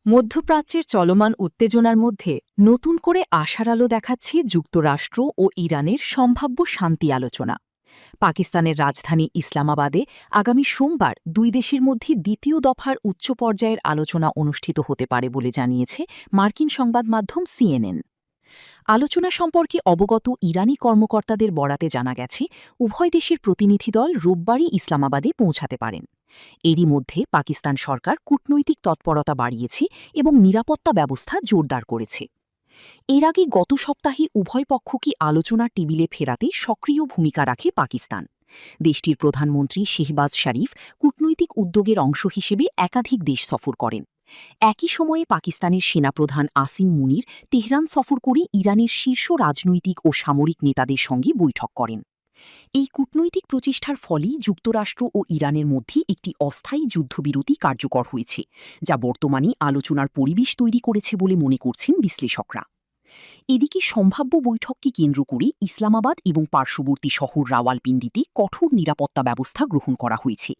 মধ্যপ্রাচ্যের চলমান উত্তেজনার মধ্যে নতুন করে আশার আলো দেখাচ্ছে যুক্তরাষ্ট্র ও ইরানের সম্ভাব্য শান্তি আলোচনা। পাকিস্তানের রাজধানী ইসলামাবাদে আগামী সোমবার দুই দেশের মধ্যে দ্বিতীয় দফার উচ্চ পর্যায়ের আলোচনা অনুষ্ঠিত হতে পারে বলে জানিয়েছে মার্কিন সংবাদ মাধ্যম সিএনএন। আলোচনা সম্পর্কে অবগত ইরানি কর্মকর্তাদের বরাতে জানা গেছে, উভয় দেশের প্রতিনিধি দল রোববারই ইসলামাবাদে পৌঁছাতে পারেন। এরই মধ্যে পাকিস্তান সরকার কূটনৈতিক তৎপরতা বাড়িয়েছে এবং নিরাপত্তা ব্যবস্থা জোরদার করেছে। এর আগে গত সপ্তাহে উভয় পক্ষকে আলোচনার টেবিলে ফেরাতে সক্রিয় ভূমিকা রাখে পাকিস্তান। দেশটির প্রধানমন্ত্রী শেহবাজ শরীফ কূটনৈতিক উদ্যোগের অংশ হিসেবে একাধিক দেশ সফর করেন। একই সময়ে পাকিস্তানের সেনাপ্রধান আসিম মুনির তেহরান সফর করে ইরানের শীর্ষ রাজনৈতিক ও সামরিক নেতাদের সঙ্গে বৈঠক করেন। এই কূটনৈতিক প্রচেষ্টার ফলেই যুক্তরাষ্ট্র ও ইরানের মধ্যে একটি অস্থায়ী যুদ্ধবিরতি কার্যকর হয়েছে, যা বর্তমানে আলোচনার পরিবেশ তৈরি করেছে বলে মনে করছেন বিশ্লেষকরা। এদিকে সম্ভাব্য বৈঠককে কেন্দ্র করে ইসলামাবাদ এবং পার্শ্ববর্তী শহর রাওয়ালপিন্ডিতে কঠোর নিরাপত্তা ব্যবস্থা গ্রহণ করা হয়েছে।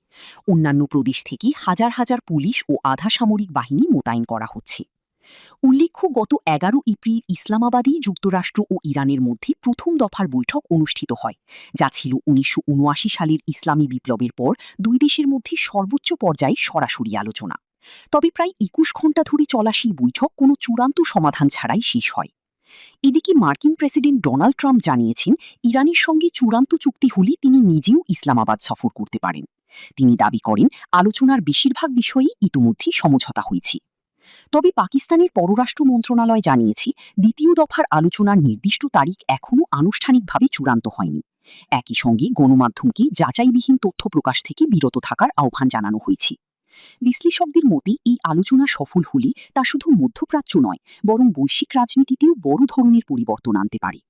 অন্যান্য প্রদেশ থেকে হাজার হাজার পুলিশ ও আধা সামরিক বাহিনী মোতায়েন করা হচ্ছে। উল্লেখ্য, গত ১১ এপ্রিল ইসলামাবাদেই যুক্তরাষ্ট্র ও ইরানের মধ্যে প্রথম দফার বৈঠক অনুষ্ঠিত হয়, যা ছিল ১৯৭৯ সালের ইসলামী বিপ্লবের পর দুই দেশের মধ্যে সর্বোচ্চ পর্যায়ে সরাসরি আলোচনা। তবে প্রায় ২১ ঘণ্টা ধরে চলা সেই বৈঠক কোনো চূড়ান্ত সমাধান ছাড়াই শেষ হয়। এদিকে মার্কিন প্রেসিডেন্ট ডোনাল্ড ট্রাম্প জানিয়েছেন, ইরানের সঙ্গে চূড়ান্ত চুক্তি হলে তিনি নিজেও ইসলামাবাদ সফর করতে পারেন। তিনি দাবি করেন, আলোচনার বেশিরভাগ বিষয়েই ইতিমধ্যে সমঝোতা হয়েছে। তবে পাকিস্তানের পররাষ্ট্র মন্ত্রণালয় জানিয়েছে, দ্বিতীয় দফার আলোচনার নির্দিষ্ট তারিখ এখনও আনুষ্ঠানিকভাবে চূড়ান্ত হয়নি। একই সঙ্গে গণমাধ্যমকে যাচাইবিহীন তথ্য প্রকাশ থেকে বিরত থাকার আহ্বান জানানো হয়েছে। বিশ্লেষকদের মতে, এই আলোচনা সফল হলে তা শুধু মধ্যপ্রাচ্য নয়, বরং বৈশ্বিক রাজনীতিতেও বড় ধরনের পরিবর্তন আনতে পারে।